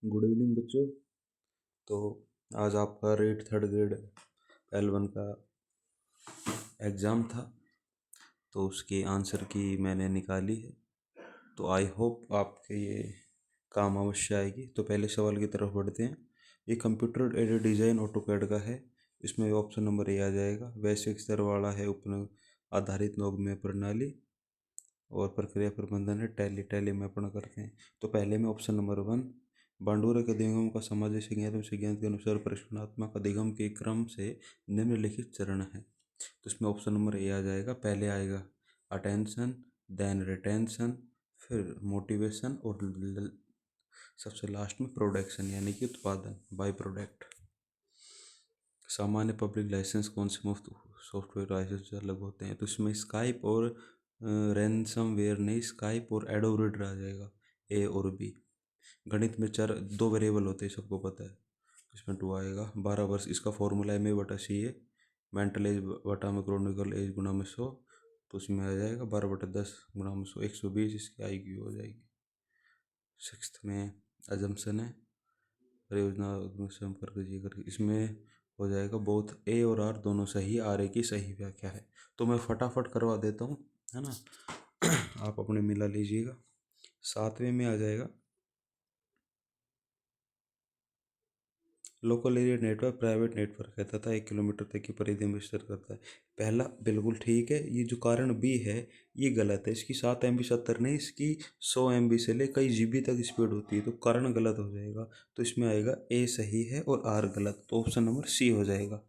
Good evening बच्चों। तो आज आपका रेट थर्ड ग्रेड L1 का एग्ज़ाम था, तो उसके आंसर की मैंने निकाली है। तो आई होप आपके ये काम अवश्य आएगी। तो पहले सवाल की तरफ बढ़ते हैं। ये कंप्यूटर एडेड डिज़ाइन ऑटोकैड का है। इसमें ऑप्शन नंबर ए आ जाएगा। वैश्विक स्तर वाला है उपनय आधारित नौगम्य प्रणाली और प्रक्रिया प्रबंधन है टैली में अपना करते हैं। तो पहले में ऑप्शन नंबर 1, बांडुरे के अधिगम का सामाजिक सिद्धांत के अनुसार परिक्षणात्मक अधिगम के क्रम से निम्नलिखित चरण है। तो इसमें ऑप्शन नंबर ए आ जाएगा। पहले आएगा अटेंशन, देन रिटेंशन, फिर मोटिवेशन और सबसे लास्ट में प्रोडक्शन यानी कि उत्पादन, बाई प्रोडक्ट। सामान्य पब्लिक लाइसेंस कौन से मुफ्त सॉफ्टवेयर लाइसेंस से अलग होते हैं? तो इसमें स्काइप और रैनसमवेयर नहीं, स्काइप और एडोब रीडर आ जाएगा, ए और बी। गणित में चार दो वेरिएबल होते हैं, सबको पता है। इसमें 2 आएगा। 12 वर्ष इसका फॉर्मूला MA/C है, मेंटल एज बटा में क्रोनिकल एज गुना में 100। तो उसमें आ जाएगा 12/10 गुना में 100, 120 इसकी IQ हो जाएगी। 6th में अजम्पशन है, परियोजना स्वयं करके जी करके। इसमें हो जाएगा बोथ ए और आर दोनों सही, RA की सही व्याख्या है। तो मैं फटाफट करवा देता हूँ, है ना। आप अपने मिला लीजिएगा। 7वें में आ जाएगा local area network private network है तथा 1 किलोमीटर तक की परिधि में विस्तार करता है। पहला बिल्कुल ठीक है। ये जो कारण बी है ये गलत है। इसकी 7 MB 70 नहीं, इसकी 100 MB से ले कई GB तक स्पीड होती है, तो कारण गलत हो जाएगा। तो इसमें आएगा ए सही है और आर गलत, तो ऑप्शन नंबर सी हो जाएगा।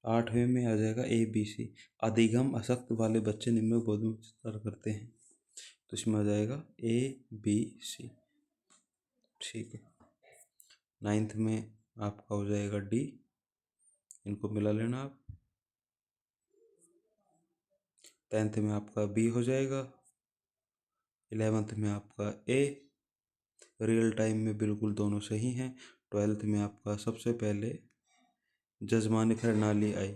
8वें में आ जाएगा ABC, अधिगम अशक्त वाले बच्चे निम्न बोध में विस्तार करते हैं। तो इसमें आ जाएगा ABC, ठीक है। 9th में आपका हो जाएगा डी, इनको मिला लेना आप। 10th में आपका बी हो जाएगा। 11th में आपका ए, रियल टाइम में बिल्कुल दोनों सही हैं। 12th में आपका सबसे पहले जजमानी प्रणाली आई,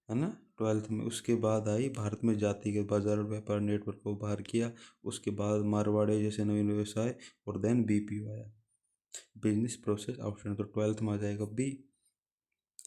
है ना 12th में। उसके बाद आई भारत में जातिगत बाजार और व्यापार नेटवर्क को उभार किया। उसके बाद मारवाड़ी जैसे नवीन व्यवसाय, और देन BPO आया, बिजनेस प्रोसेस आउटसोर्सिंग। तो 12th में आ जाएगा बी,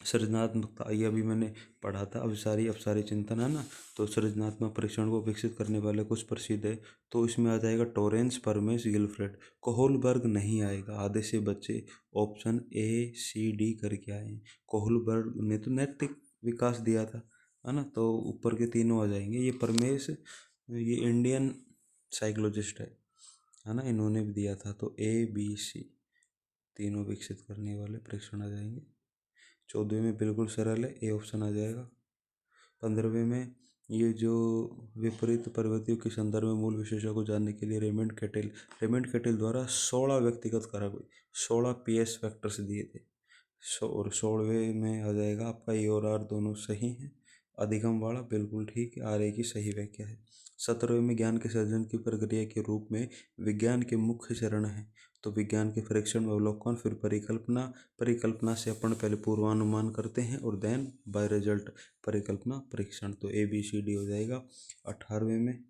सृजनात्मकता। ये अभी मैंने पढ़ा था, अब सारी चिंतन, है ना। तो सृजनात्मक परीक्षण को विकसित करने वाले कुछ प्रसिद्ध है। तो इसमें आ जाएगा टोरेंस, परमेश, गिलफ्रेड। कोहलबर्ग नहीं आएगा, आधे से बच्चे ऑप्शन A C D करके आए हैं। कोहलबर्ग ने तो नैतिक विकास दिया था, है ना। तो ऊपर के तीनों आ जाएंगे। ये परमेश, ये इंडियन साइकोलॉजिस्ट है ना, इन्होंने भी दिया था। तो ABC तीनों विकसित करने वाले परीक्षण आ जाएंगे। 14वें में बिल्कुल सरल है, ए ऑप्शन आ जाएगा। 15वें में ये जो विपरीत प्रवृत्तियों के संदर्भ में मूल विशेषता को जानने के लिए रेमंड कैटेल द्वारा 16 व्यक्तिगत कारक, 16 PS फैक्टर्स दिए थे। और 16वें में आ जाएगा आपका ए और आर दोनों सही हैं। अधिगम वाला बिल्कुल ठीक है, RA की सही व्याख्या है। 17वें में ज्ञान के सर्जन की प्रक्रिया के रूप में विज्ञान के मुख्य चरण है। तो विज्ञान के परीक्षण व अवलोकन, फिर परिकल्पना से अपन पहले पूर्वानुमान करते हैं और देन बाय रिजल्ट परिकल्पना परीक्षण। तो ABCD हो जाएगा। 18वें में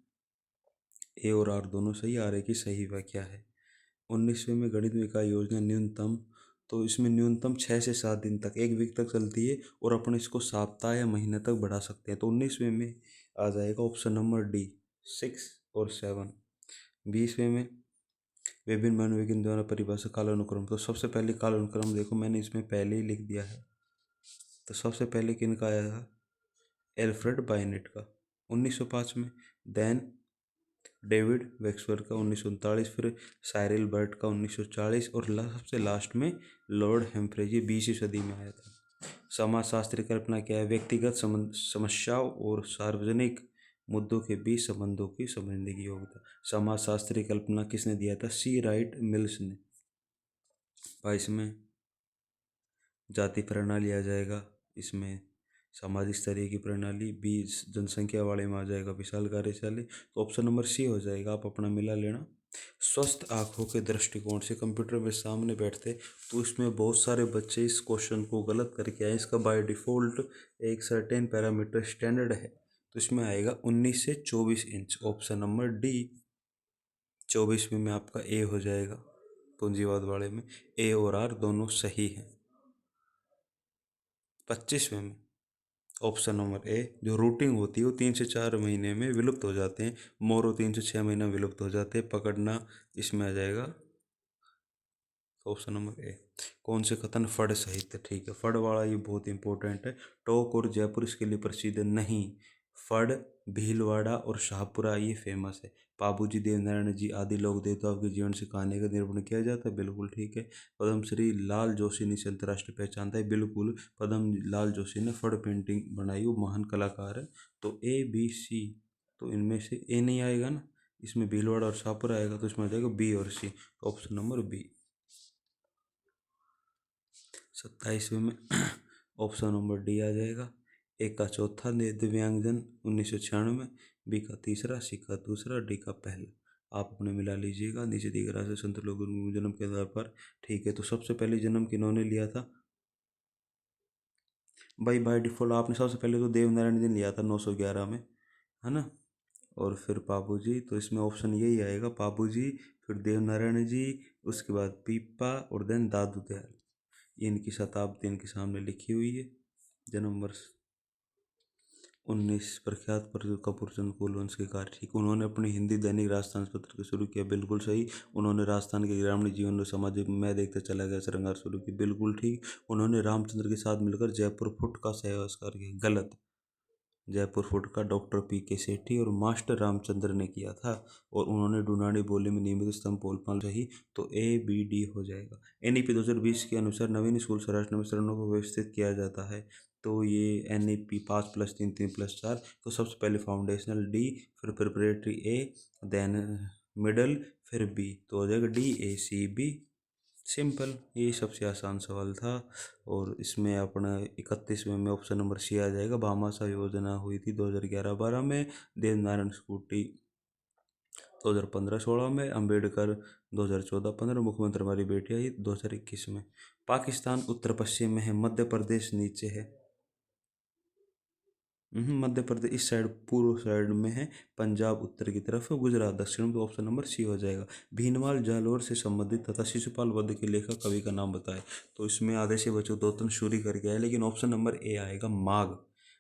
ए और आर दोनों सही, RA की सही व्याख्या है। 19वें में गणित में इकाई योजना न्यूनतम। तो इसमें न्यूनतम 6 से 7 दिन तक, 1 वीक तक चलती है, और अपन इसको सप्ताह या महीने तक बढ़ा सकते हैं। तो 19वें में आ जाएगा ऑप्शन नंबर डी, 6 और 7। 20वें में विभिन्न मनोविज्ञान द्वारा परिभाषित कालानुक्रम। तो सबसे पहले कालानुक्रम देखो, मैंने इसमें पहले ही लिख दिया है। तो सबसे पहले किनका आया था? एल्फ्रेड बायनेट का 1905 में, देन डेविड वेक्सवर्थ का 1939, फिर साइरिल बर्ट का 1940, और सबसे लास्ट में लॉर्ड हेम्फ्रे, 20वीं सदी में आया था। समाजशास्त्री कल्पना क्या है? व्यक्तिगत समस्याओं और सार्वजनिक मुद्दों के बीच संबंधों की समझने की योग्यता। समाजशास्त्री कल्पना किसने दिया था? C राइट मिल्स ने। 22 में जाति प्रणाली आ जाएगा, इसमें सामाजिक स्तरीय की प्रणाली। 20 जनसंख्या वाले में आ जाएगा विशाल कार्यशाली। तो ऑप्शन नंबर सी हो जाएगा, आप अपना मिला लेना। स्वस्थ आँखों के दृष्टिकोण से कंप्यूटर में सामने बैठते तो इसमें बहुत सारे बच्चे इस क्वेश्चन को गलत करके आए। इसका बाय डिफ़ॉल्ट एक सर्टेन पैरामीटर स्टैंडर्ड है, तो इसमें आएगा 19 से 24 इंच, ऑप्शन नंबर डी। 24 में आपका ए हो जाएगा। पूंजीवाद वाले में ए और आर दोनों सही हैं। 25वें में ऑप्शन नंबर ए, जो रूटिंग होती है वो 3 से 4 महीने में विलुप्त हो जाते हैं। मोरो 3 से 6 महीना विलुप्त हो जाते हैं। पकड़ना इसमें आ जाएगा ऑप्शन नंबर ए। कौन से कथन फड़ साहित्य, ठीक है, फड़ वाला ये बहुत इंपॉर्टेंट है। टोंक और जयपुर इसके लिए प्रसिद्ध नहीं, फड़, भीलवाड़ा और शाहपुरा ये फेमस है। बाबूजी, देवनारायण जी आदि लोक देवताओं के जीवन से कहानी का निरूपण किया जाता है, बिल्कुल ठीक है। पद्मश्री लाल जोशी ने इसे अंतर्राष्ट्रीय पहचानता है, बिल्कुल। पद्म लाल जोशी ने फड़ पेंटिंग बनाई, वो महान कलाकार है। तो ए बी सी, तो इनमें से ए नहीं आएगा ना, इसमें भीलवाड़ा और शाहपुरा आएगा, तो इसमें आ जाएगा बी और सी, ऑप्शन नंबर बी। 27वें में ऑप्शन नंबर डी आ जाएगा। ए का चौथा दिव्यांगजन 1996, बी का तीसरा, सी का दूसरा, डी का पहला। आप अपने मिला लीजिएगा। नीचे दिख रहा है संत लोगों के जन्म के आधार पर, ठीक है। तो सबसे पहले जन्म किन्होंने लिया था भाई? बाय डिफॉल्ट आपने सबसे पहले तो देवनारायण जी ने लिया था 911 में, है ना। और फिर बाबू जी, तो इसमें ऑप्शन यही आएगा, बाबू जी, फिर देवनारायण जी, उसके बाद पीपा और देन दादू दयाल। ये इनकी शताब्दी इनके सामने लिखी हुई है। जन्म वर्ष 19। प्रख्यात पर कपूर चंद कुलवंश के कार्य, ठीक। उन्होंने अपनी हिंदी दैनिक राजस्थान पत्र को शुरू किया, बिल्कुल सही। उन्होंने राजस्थान के ग्रामीण जीवन और सामाजिक मैं देखते चला गया श्रृंगार शुरू की, बिल्कुल ठीक। उन्होंने रामचंद्र के साथ मिलकर जयपुर फुट का सहवास्कार किया, गलत। जयपुर फुट का डॉक्टर पी के सेठी और मास्टर रामचंद्र ने किया था। और उन्होंने डुनानी बोली में नियमित स्तंभ पोलपाल सही, तो ए बी डी हो जाएगा। एनईपी 2020 के अनुसार नवीन स्कूल स्वराष्ट्र में चरणों को व्यवस्थित किया जाता है, तो ये एनईपी 5+3 3+4। तो सबसे पहले फाउंडेशनल डी, फिर प्रिपरेटरी ए, देन मिडल, फिर बी, तो हो जाएगा D A C B. Simple, यही सबसे आसान सवाल था। और इसमें अपना 31वें में ऑप्शन नंबर सी आ जाएगा। भामाशाह योजना हुई थी 2011-12 में। देवनारायण स्कूटी 2015-16 में। अंबेडकर 2014-15। मुख्यमंत्री हमारी बेटी आई 2021 में। पाकिस्तान उत्तर पश्चिम में है, मध्य प्रदेश नीचे है। मध्य प्रदेश इस साइड पूर्व साइड में है, पंजाब उत्तर की तरफ है, गुजरात दक्षिण में, तो ऑप्शन नंबर सी हो जाएगा। भीनमाल जालोर से संबंधित तथा शिशुपाल वध के लेखक कवि का नाम बताए, तो इसमें आधे से बच्चों दोतन शूरी करके आए, लेकिन ऑप्शन नंबर ए आएगा, माघ।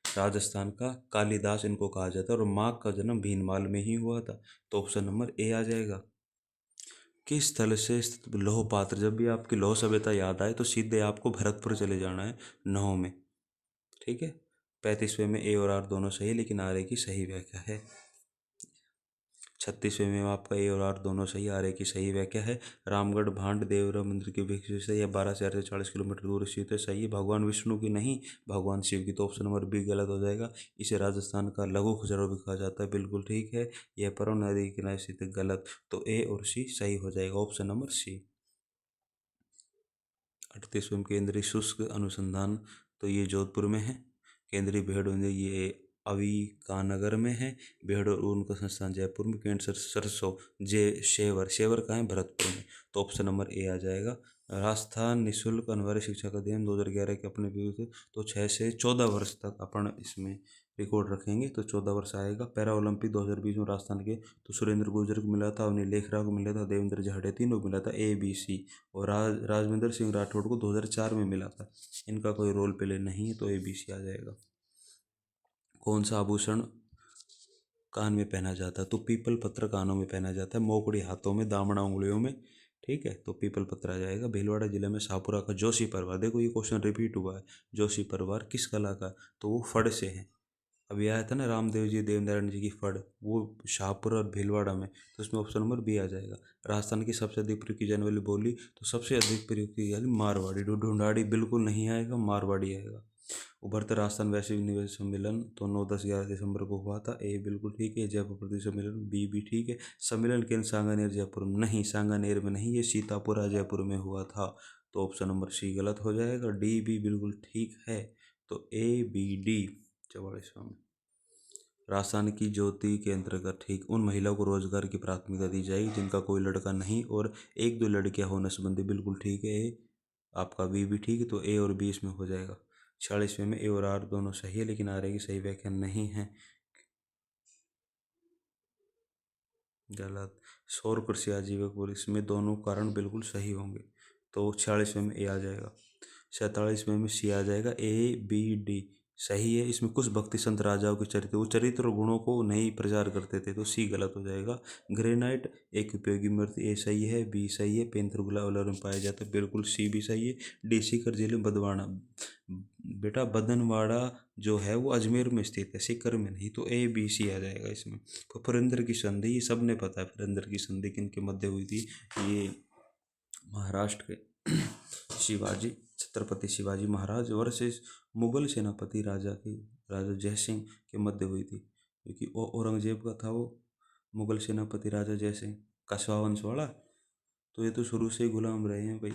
राजस्थान का कालिदास इनको कहा जाता है, और माघ का जन्म भीनमाल में ही हुआ था, तो ऑप्शन नंबर ए आ जाएगा। किस स्थल से स्थित लौह पात्र, जब भी आपकी लौह सभ्यता याद आए तो सीधे आपको भरतपुर चले जाना है, नौ में, ठीक है। 35वें में ए और आर दोनों सही, लेकिन आर ए की सही व्याख्या है। 36वें में आपका ए और आर दोनों सही, आर ए की सही व्याख्या है। रामगढ़ भांड देवरा मंदिर की विशेषता से यह 12 से 40 किलोमीटर दूर स्थित है, सही है। भगवान विष्णु की नहीं, भगवान शिव की, तो ऑप्शन नंबर बी गलत हो जाएगा। इसे राजस्थान का लघु खजुराहो भी कहा जाता है, बिल्कुल ठीक है। यह परम नदी के किनारे स्थित है, गलत। तो ए और सी सही हो जाएगा, ऑप्शन नंबर सी। 38वें केंद्रीय शुष्क अनुसंधान, तो ये जोधपुर में है। केंद्रीय भेड़ ये अविकानगर में है। भेड़ और ऊन का संस्थान जयपुर में। केंद्र सरसों जे शेवर, शेवर कहाँ है? भरतपुर में, तो ऑप्शन नंबर ए आ जाएगा। राजस्थान निःशुल्क अनिवार्य शिक्षा का अध्ययन 2011 के अपने व्यू थे, तो 6 से 14 वर्ष तक अपन इसमें रिकॉर्ड रखेंगे, तो 14 वर्ष आएगा। पैरा ओलंपिक 2020 में राजस्थान के, तो सुरेंद्र गुर्जर को मिला था, अवनी लेखरा को मिला था, देवेंद्र झाड़े, तीनों को मिला था, ए बी सी। और राजविंदर सिंह राठौड़ को 2004 में मिला था। इनका कोई रोल प्ले नहीं है, तो ए बी सी आ जाएगा। कौन सा आभूषण कान में पहना जाता है? तो पीपल पत्र कानों में पहना जाता है, मोकड़ी हाथों में, दामना उंगलियों में, ठीक है। तो पीपल पत्र आ जाएगा। भीलवाड़ा जिले में शाहपुरा का जोशी परिवार, देखो ये क्वेश्चन रिपीट हुआ है, जोशी परिवार किस कला का? तो वो फड़ से है। अभी आया था ना रामदेव जी देवनारायण जी की फड़, वो शाहपुर और भीलवाड़ा में, तो इसमें ऑप्शन नंबर बी आ जाएगा। राजस्थान की सबसे अधिक प्रयोग की जाने वाली बोली, तो सबसे अधिक प्रयोग की जाने मारवाड़ी। ढूंढाड़ी बिल्कुल नहीं आएगा, मारवाड़ी आएगा। उभरते राजस्थान वैश्विक निवेश सम्मेलन तो 9-10-11 दिसंबर को हुआ था, ए बिल्कुल ठीक है। जयपुर प्रदेश सम्मेलन, बी भी ठीक है। सम्मेलन केंद्र सांगानेर जयपुर नहीं, सांगानेर में नहीं, ये सीतापुरा जयपुर में हुआ था, तो ऑप्शन नंबर सी गलत हो जाएगा। डी भी बिल्कुल ठीक है, तो ए बी डी 44वां में। राजस्थान की ज्योति के अंतर्गत, ठीक, उन महिलाओं को रोजगार की प्राथमिकता दी जाएगी जिनका कोई लड़का नहीं और एक दो लड़कियां हो नसबंदी, बिल्कुल ठीक है। ए आपका बी भी ठीक है, तो ए और बी इसमें हो जाएगा। 46वें में ए और आर दोनों सही है, लेकिन आर ए की सही व्याख्या नहीं है। गलत। सौर कृषि आजीविका बोल, इसमें दोनों कारण बिल्कुल सही होंगे। तो 46वें में ए आ जाएगा। 47वें में सी आ जाएगा। ए बी डी सही है। इसमें कुछ भक्ति संत राजाओं के चरित्र, वो चरित्र और गुणों को नहीं प्रचार करते थे, तो सी गलत हो जाएगा। ग्रेनाइट एक उपयोगी मूर्ति, ए सही है। बी सही है। पेंथर गुलाब में पाया जाता है, बिल्कुल सी भी सही है। डी सीकर जिले बदवाड़ा, बेटा बदनवाड़ा जो है वो अजमेर में स्थित है, सीकर में नहीं, तो ए बी सी आ जाएगा इसमें। तो पुरंदर की संधि, ये सबने पता है पुरंदर की संधि किन के मध्य हुई थी। ये महाराष्ट्र के शिवाजी, छत्रपति शिवाजी महाराज वर्सेस मुगल सेनापति राजा जयसिंह के मध्य हुई थी, क्योंकि वो औरंगजेब का था, वो मुगल सेनापति राजा जयसिंह कछवा वंश वाला। तो ये तो शुरू से ही गुलाम रहे हैं भाई।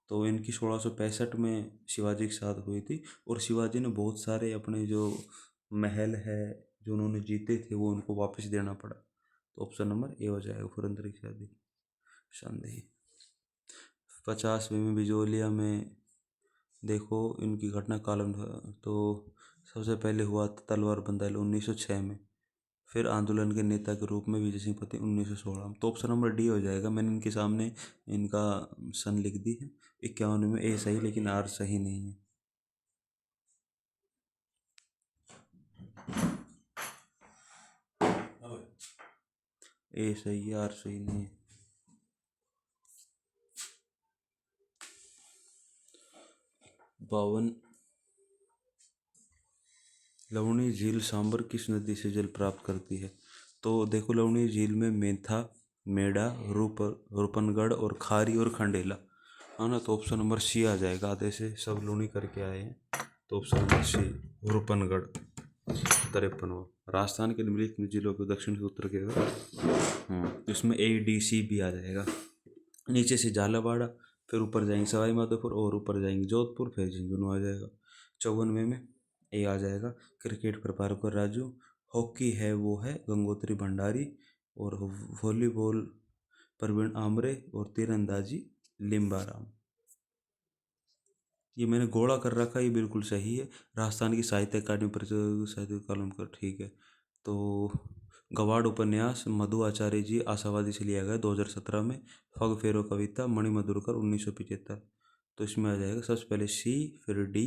तो इनकी 1665 में शिवाजी के साथ हुई थी, और शिवाजी ने बहुत सारे अपने जो महल है जो उन्होंने जीते थे वो उनको वापस देना पड़ा। तो ऑप्शन नंबर ए हो जाएगा, पुरंदर की शादी संधि। 50वें में बिजोलिया में देखो इनकी घटना कालम तो सबसे पहले हुआ था तलवार बंदाइल 1906 में। फिर आंदोलन के नेता के रूप में विजय सिंह पति 1916 में। तो ऑप्शन नंबर डी हो जाएगा। मैंने इनके सामने इनका सन लिख दी है। 51 में ए सही, लेकिन आर सही नहीं है। ए सही है, आर सही नहीं है। 52, लवणी झील सांबर किस नदी से जल प्राप्त करती है। तो देखो लवणी झील में मेधा, मेढा, रूपनगढ़ और खारी और खंडेला, है ना। तो ऑप्शन नंबर सी आ जाएगा। आधे से सब लूनी करके आए हैं, तो ऑप्शन नंबर सी रूपनगढ़। 53वां, राजस्थान के निम्नलिखित जिलों के दक्षिण से उत्तर के इसमें ए डी सी भी आ जाएगा। नीचे से झालावाड़, फिर ऊपर जाएंगे सवाई माधोपुर, और ऊपर जाएंगे जोधपुर, फिर झुंझुनू आ जाएगा। 54वें में ए आ जाएगा। क्रिकेट पर पारकर राजू, हॉकी है वो है गंगोत्री भंडारी, और वॉलीबॉल प्रवीण आमरे, और तीरंदाजी लिम्बाराम। ये मैंने घोड़ा कर रखा है, ये बिल्कुल सही है। राजस्थान की साहित्य अकादमी परिषद साहित्य कॉलम कर, ठीक है। तो गवाड़ उपन्यास मधु आचार्य जी आशावादी से लिया गया 2017 में। फग फेरो कविता मणिमधुरकर 1975। तो इसमें आ जाएगा सबसे पहले सी, फिर डी,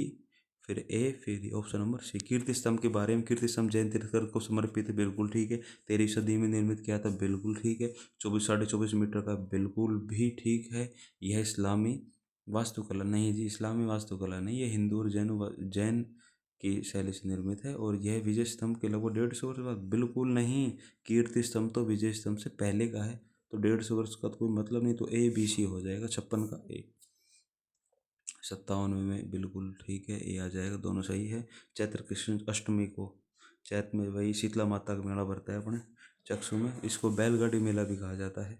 फिर ए, फिर D. Option number C. Kirti Stambh के बारे में, कीर्ति स्तंभ जैन तीर्थकर को समर्पित है, बिल्कुल ठीक है। 13वीं सदी में निर्मित किया था, बिल्कुल ठीक है। 24 साढ़े 24 मीटर का, बिल्कुल भी ठीक है। यह इस्लामी वास्तुकला नहीं जी, इस्लामी वास्तुकला नहीं, ये हिंदू और जैन की शैली से निर्मित है। और यह विजय स्तंभ के लगभग 150 वर्ष बाद, बिल्कुल नहीं। कीर्ति स्तंभ तो विजय स्तंभ से पहले का है, तो 150 वर्ष का तो कोई मतलब नहीं। तो ए बी सी हो जाएगा, 56 का ए। 57वें में बिल्कुल ठीक है, ए आ जाएगा, दोनों सही है। चैत्र कृष्ण अष्टमी को, चैत्र में वही शीतला माता का मेला भरता है अपने चक्षु में, इसको बैलगाड़ी मेला भी कहा जाता है।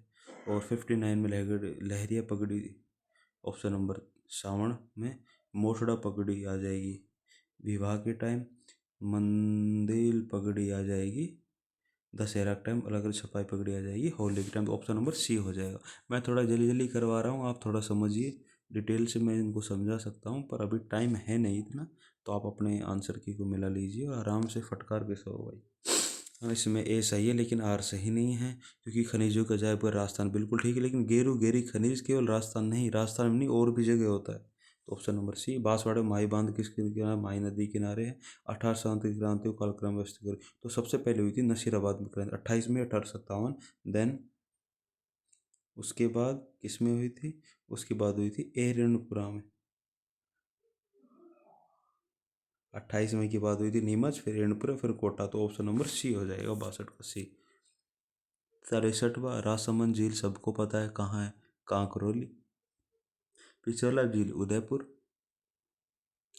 और 59 में लहरिया पगड़ी, ऑप्शन नंबर सावण में। मोठड़ा पगड़ी आ जाएगी विवाह के टाइम। मंदिल पगड़ी आ जाएगी दशहरा के टाइम। अलग अलग छपाई पगड़ी आ जाएगी होली के टाइम। तो ऑप्शन नंबर सी हो जाएगा। मैं थोड़ा जल्दी जल्दी करवा रहा हूँ, आप थोड़ा समझिए। डिटेल से मैं इनको समझा सकता हूँ, पर अभी टाइम है नहीं इतना, तो आप अपने आंसर की को मिला लीजिए और आराम से फटकार के सो भाई। इसमें ए सही है, लेकिन आर सही नहीं है, क्योंकि खनिजों का अजायबघर राजस्थान, बिल्कुल ठीक है। लेकिन गेरू गेरी खनिज केवल राजस्थान नहीं, राजस्थान में नहीं और भी जगह होता है। तो ऑप्शन नंबर सी। बांसवाड़ा माई बांध किसके किनारे, माई नदी किनारे है। 18 की क्रांति को कालक्रम व्यवस्थित करें। तो सबसे पहले हुई थी नसीराबाद में क्रांति 28 में, 1857। देन उसके बाद किसमें हुई थी, उसके बाद हुई थी एरनपुरा में। 28 मई की बात हुई थी नीमच, फिर एर्नाकुलम, फिर कोटा। तो ऑप्शन नंबर सी हो जाएगा, 62 का सी। 63वां, राजसमंद झील सबको पता है कहाँ है, कांकरोली। पिछोला झील उदयपुर।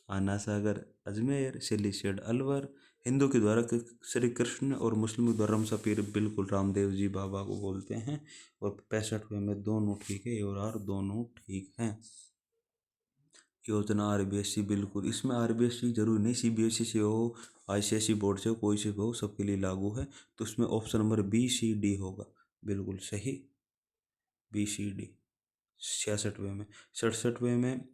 आना सागर अजमेर। सिलीसेड अलवर। हिंदू के द्वारा श्री कृष्ण और मुस्लिम के द्वारा रमसा पीर, बिल्कुल रामदेव जी बाबा को बोलते हैं। और 65वें में दोनों ठीक है, ए और आर दोनों ठीक हैं। योजना आरबीएससी, बिल्कुल इसमें आरबीएससी जरूरी नहीं, सीबीएसई से हो, आईसीएसई बोर्ड से हो, कोई से भी हो, सबके लिए लागू है। तो इसमें option number B C D होगा, बिल्कुल सही, बी सी डी। 66वें में, 67वें में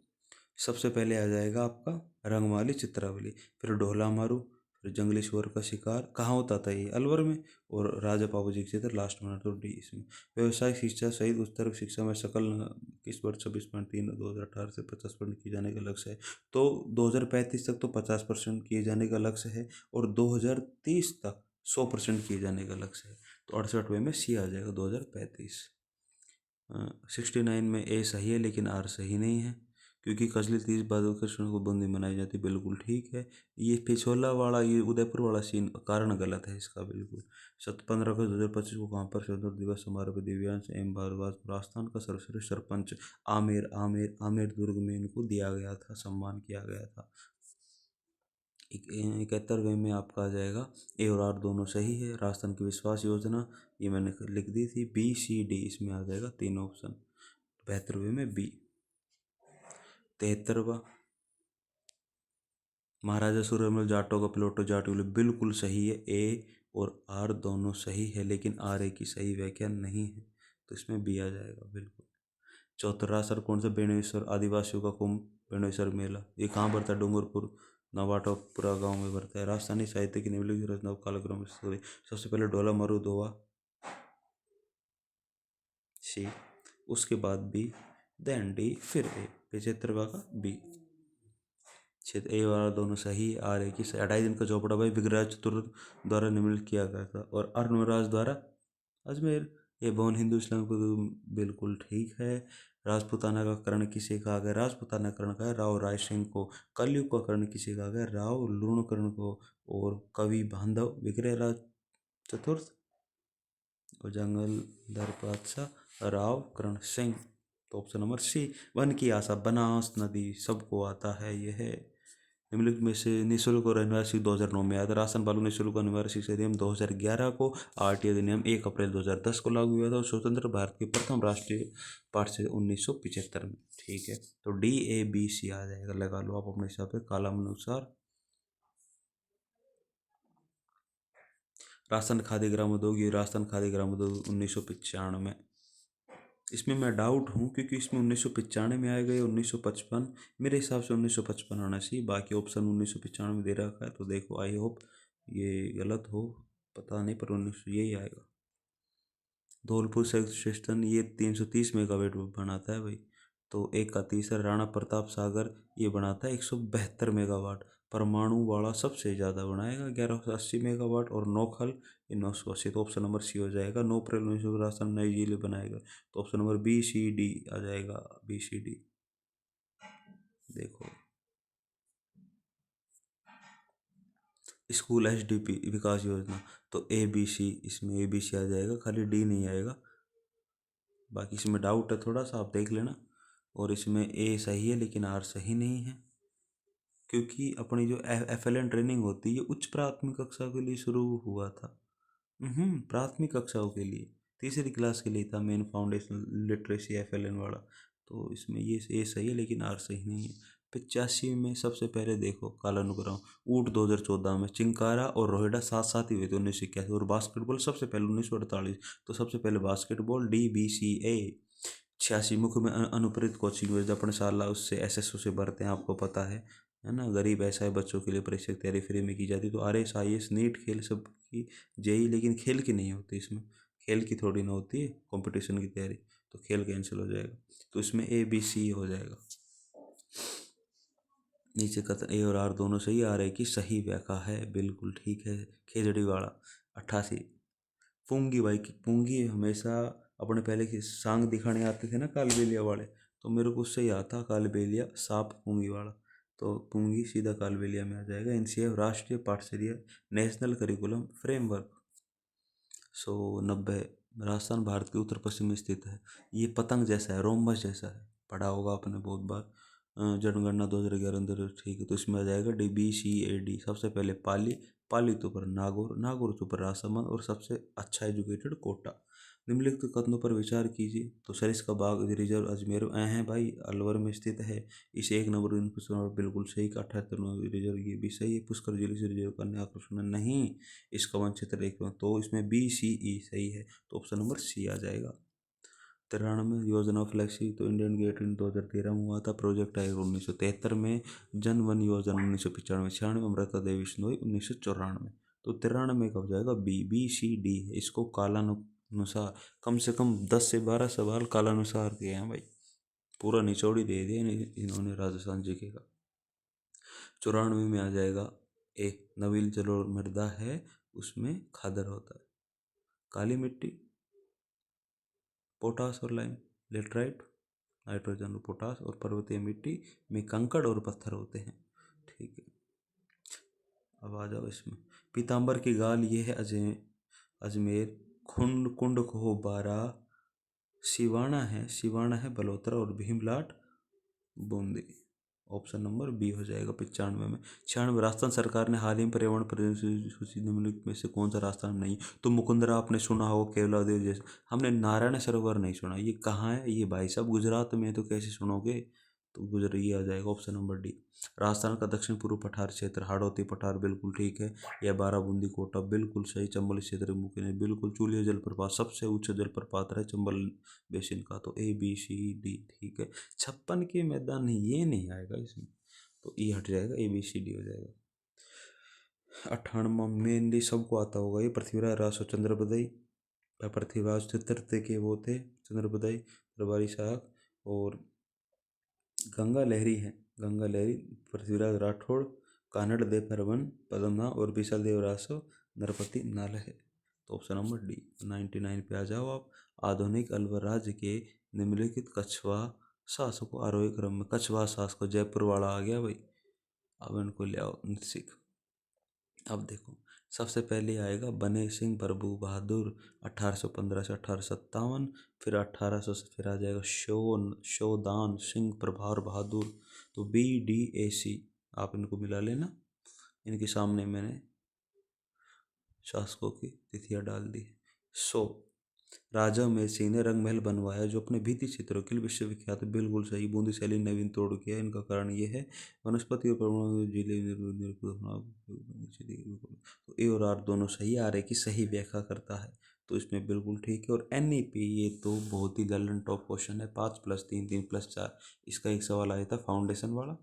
सबसे पहले आ जाएगा आपका रंगमाली चित्रावली, फिर ढोला मारू, फिर जंगली सुअर का शिकार कहाँ होता था, ये अलवर में। और राजा पापा जी के क्षेत्र लास्ट में, तो डी इसमें। व्यवसायिक शिक्षा सहित उच्चतर शिक्षा में सकल इस वर्ष 26.3 2018 से 50% किए जाने का लक्ष्य है। तो 2035 तक तो 50% किए जाने का लक्ष्य है, और 2030 तक 100% किए जाने का लक्ष्य है। तो 68वें में सी आ जाएगा 2035। 69 में ए सही है लेकिन आर सही नहीं है, क्योंकि कजली तीज बहादुर कृष्ण को बंदी मनाई जाती, बिल्कुल ठीक है। ये पिछोला वाला, ये उदयपुर वाला सीन कारण गलत है इसका बिल्कुल। 15 अगस्त 2025 को कहाँ पर स्वतंत्रता दिवस समारोह में दिव्यांश एम भारद्वाज राजस्थान का सर्वश्रेष्ठ सरपंच आमेर आमेर आमेर दुर्ग में इनको दिया गया था, सम्मान किया गया था। 71वें में आपका आ जाएगा ए और आर दोनों सही है। राजस्थान की विश्वास योजना ये मैंने लिख दी थी, बी सी डी इसमें आ जाएगा तीनों ऑप्शन। 72वें में बी। 73वां महाराजा सूर्यमल जाटों का प्लूटो जाटो बिल्कुल सही है, ए और आर दोनों सही है, लेकिन आर ए की सही व्याख्या नहीं है, तो इसमें बी आ जाएगा बिल्कुल। 74 राजस्थान कौन सा बेणेश्वर आदिवासियों का कुंभ बेणेश्वर मेला, ये कहाँ पड़ता है, डूंगरपुर नवाटोपुरा गांव में पड़ता है। राजस्थानी साहित्य की निम्नलिखित रचनाओं कालक्रम से सबसे पहले डोला मारू दोवा सी, उसके बाद बी, देन डी, फिर ए। 75वां का बी। क्षेत्र ए वाला दोनों सही है, आर ए की 28 दिन का चौपड़ा भाई विग्रह चतुर्थ द्वारा निर्मित किया गया था, और अर्णवराज द्वारा अजमेर। ये बौन हिंदू इस्लाम को बिल्कुल ठीक है। राजपूताना का कर्ण किसे कहा गया, राजपूताना कर्ण का है राव राय सिंह को। कलयुग का कर्ण किसे कहा गया, राव लूणकर्ण को। और कवि बांधव विग्रह राज चतुर्थ, और जंगल दर बादशाह राव करण सिंह। तो ऑप्शन नंबर सी, वन की आशा बनास नदी सबको आता है। यह है निम्नलिखित में से निःशुल्क और अनिवार्य शिक्षा 2009 में आया था। राशन पालो निःशुल्क अनिवार्य शिक्षा अधिनियम 2011 को, आरटीए अधिनियम 1 अप्रैल 2010 को लागू हुआ था, और स्वतंत्र भारत के प्रथम राष्ट्रीय पाठ्यक्रम 1975 में। ठीक है, तो डी ए बी सी आ जाएगा, लगा लो आप अपने हिसाब से कालम अनुसार। राजस्थान खादी ग्राम उद्योग, ये राजस्थान खादी ग्राम उद्योग 1995। इसमें मैं डाउट हूँ, क्योंकि इसमें 1995 में आएगा, 1955 मेरे हिसाब से 1955 आना चाहिए। बाकी ऑप्शन 1995 में दे रखा है, तो देखो आई होप ये गलत हो, पता नहीं, पर 1900 यही आएगा। धौलपुर स्टेशन ये 330 मेगावाट बनाता है भाई। तो एक का तीसरा राणा प्रताप सागर ये बनाता है 172 मेगावाट। परमाणु वाला सबसे ज़्यादा बनाएगा 1180 मेगावाट, और नौखल ये 980। तो ऑप्शन नंबर सी हो जाएगा। 9 अप्रैल 1900 राजस्थान नई झील बनाएगा, तो option number B C D आ जाएगा, बी सी डी। देखो स्कूल एच डी पी विकास योजना, तो ए बी सी, इसमें ए बी सी आ जाएगा, खाली डी नहीं आएगा। बाकी इसमें डाउट है थोड़ा सा, आप देख लेना। और इसमें ए सही है लेकिन आर सही नहीं है, क्योंकि अपनी जो एफ एल एन ट्रेनिंग होती है ये उच्च प्राथमिक कक्षा के लिए शुरू हुआ था। प्राथमिक कक्षाओं के लिए, तीसरी क्लास के लिए था main foundation literacy F L N वाला। तो इसमें ये ए सही है लेकिन आर सही नहीं है। 85 में सबसे पहले देखो कालानुक्रम, ऊट 2014 में, चिंकारा और रोहिड़ा साथ साथ ही हुए थे 1981, और बास्केटबॉल सबसे पहले 1948। तो सबसे पहले बास्केटबॉल डी बी सी ए। 86 मुख्य में अनुप्रेरित कोचिंग योजना अपने साला उससे एस एस ओ से भरते हैं, आपको पता है ना। गरीब ऐसा है बच्चों के लिए परीक्षा की तैयारी फ्री में की जाती है। तो आर एस आई एस नीट खेल सब की जेई, लेकिन खेल की नहीं होती इसमें, खेल की थोड़ी ना होती है कंपटीशन की तैयारी, तो खेल कैंसिल हो जाएगा। तो इसमें ए बी सी हो जाएगा। नीचे का ए और आर दोनों सही, आर ए की सही व्याख्या है, बिल्कुल ठीक है। खेजड़ी वाला 88। पूंगी भाई की पूंगी हमेशा अपने पहले की सांग दिखाने आते थे ना कालबेलिया वाले, तो मेरे को उससे याद था कालबेलिया सांप पूंगी वाला। तो पूंगी सीधा कालबेलिया में आ जाएगा। एनसीएफ राष्ट्रीय पाठ्यक्रम national curriculum framework. 90। Rajasthan Bharat के उत्तर पश्चिम में स्थित है। ये पतंग जैसा है, रोमबस जैसा है, पढ़ा होगा आपने बहुत बार। जनगणना 2011 अंदर, ठीक है। तो इसमें आ जाएगा D B C A D. सबसे पहले पाली, पाली तो पर नागौर, नागौर तो पर राजसमंद, और सबसे अच्छा एजुकेटेड कोटा। निम्नलिखित कथनों पर विचार कीजिए। तो सरिस्का बाग रिजर्व अजमेर हैं भाई, अलवर में स्थित है। इसे 1 नंबर बिल्कुल सही का 78 रिजर्व, ये भी सही है। पुष्कर जिले से रिजर्व करने आकर्षण नहीं, इसका वन क्षेत्र एक, तो इसमें बी सी ई सही है, तो ऑप्शन नंबर सी आ जाएगा। 93 योजना फ्लैक्सी तो इंडियन गेट इन 2013 में हुआ था। प्रोजेक्ट आयोग 1973 में, जन वन योजना 1995, 96 अमृता देवी बिश्नोई 1994। तो 93 कब जाएगा? BBCD है। इसको कालानुसार कम से कम 10 से 12 सवाल कालानुसार के हैं भाई, पूरा निचोड़ी दे दिया इन्होंने राजस्थान जीके का। 94 में आ जाएगा नवीन जलोढ़ मृदा है, उसमें खादर होता है। काली मिट्टी, पोटास और लाइम, लेटराइट नाइट्रोजन और पोटास, और पर्वतीय मिट्टी में कंकड़ और पत्थर होते हैं। ठीक है, अब आ जाओ इसमें। पीताम्बर की गाल ये है अजमेर, कुंड को बारा, सिवाना है बलोत्रा, और भीमलाट बूंदी। ऑप्शन नंबर बी हो जाएगा 95 में। 96 राजस्थान सरकार ने हाल ही में पर्यावरण पर्यटन सूची निम्नलिखित में से कौन सा राजस्थान में नहीं? तो मुकुंदरा आपने सुना हो, केवलादेव जैसे। हमने नारायण सरोवर नहीं सुना, ये कहाँ है? ये भाई साहब गुजरात में है, तो कैसे सुनोगे? तो गुजर ये आ जाएगा ऑप्शन नंबर डी। राजस्थान का दक्षिण पूर्व पठार क्षेत्र, हाड़ौती पठार बिल्कुल ठीक है। यह बाराबूंदी कोटा बिल्कुल सही। चंबल क्षेत्र मुख्य नहीं बिल्कुल। चूलिया जलप्रपात सबसे ऊंचा जलप्रपात है चंबल बेसिन का, तो ABCD ठीक है। 56 के मैदान ये नहीं आएगा इसमें, तो ई हट जाएगा, ABCD हो जाएगा। 98 मेनली सबको आता होगा ये, पृथ्वीराज रासो चंद्र बदई, पृथ्वीराज तृतीय के वो थे चंद्र बदई, दरबारी साहब, और गंगा लहरी पृथ्वीराज राठौड़, कानड़ देव परवन पदमना, और विशाल देव रासो नरपति नाल है। तो ऑप्शन नंबर डी। 99 पे आ जाओ आप। आधुनिक अलवर राज्य के निम्नलिखित कछवा शासकों आरोही क्रम में, कछवा शासक जयपुर वाला आ गया भाई, अब इनको ले आओ सिख। अब देखो, सबसे पहले आएगा बने सिंह प्रभु बहादुर 1815 से 1857, फिर 1800 से फिर आ जाएगा शोदान सिंह प्रभार बहादुर, तो BDAC आप इनको मिला लेना। इनके सामने मैंने शासकों की तिथियां डाल दी। राजा मेर सिंह ने रंग महल बनवाया जो अपने भित्ति चित्रों के लिए विश्वविख्यात है, बिल्कुल सही। बूंदी शैली नवीन तोड़ किया, इनका कारण ये है वनस्पति और परमाणु जिले, तो ए और आर दोनों सही आ रहे कि सही व्याख्या करता है, तो इसमें बिल्कुल ठीक है। और NEP ये तो बहुत ही ललन टॉप क्वेश्चन है, 5 + 3 3 + 4। इसका एक सवाल आया था फाउंडेशन वाला,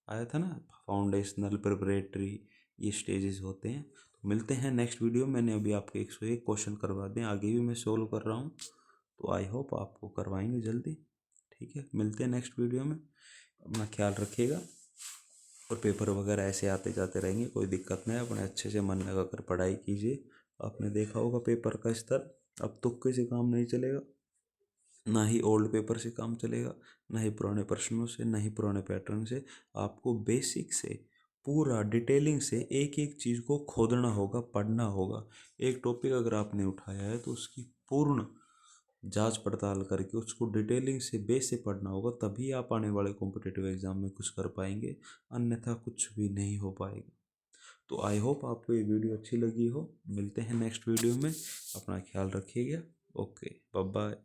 आया था ना, फाउंडेशनल प्रिपरेटरी ये स्टेजेस होते हैं। तो मिलते हैं नेक्स्ट वीडियो। मैंने अभी आपके 101 क्वेश्चन करवा दें, आगे भी मैं सोल्व कर रहा हूँ, तो आई होप आपको करवाएंगे जल्दी। ठीक है, मिलते हैं नेक्स्ट वीडियो में। अपना ख्याल रखिएगा, और पेपर वगैरह ऐसे आते जाते रहेंगे, कोई दिक्कत नहीं। अपने अच्छे से मन लगा कर पढ़ाई कीजिए। आपने देखा होगा पेपर का स्तर, अब तुक्के से काम नहीं चलेगा, ना ही ओल्ड पेपर से काम चलेगा, ना ही पुराने प्रश्नों से, ना ही पुराने पैटर्न से। आपको बेसिक से पूरा डिटेलिंग से एक एक चीज़ को खोदना होगा, पढ़ना होगा। एक टॉपिक अगर आपने उठाया है तो उसकी पूर्ण जांच पड़ताल करके उसको डिटेलिंग से बेस से पढ़ना होगा, तभी आप आने वाले कॉम्पिटिटिव एग्जाम में कुछ कर पाएंगे, अन्यथा कुछ भी नहीं हो पाएगा। तो आई होप आपको ये वीडियो अच्छी लगी हो। मिलते हैं नेक्स्ट वीडियो में, अपना ख्याल रखिएगा। Okay, bye bye.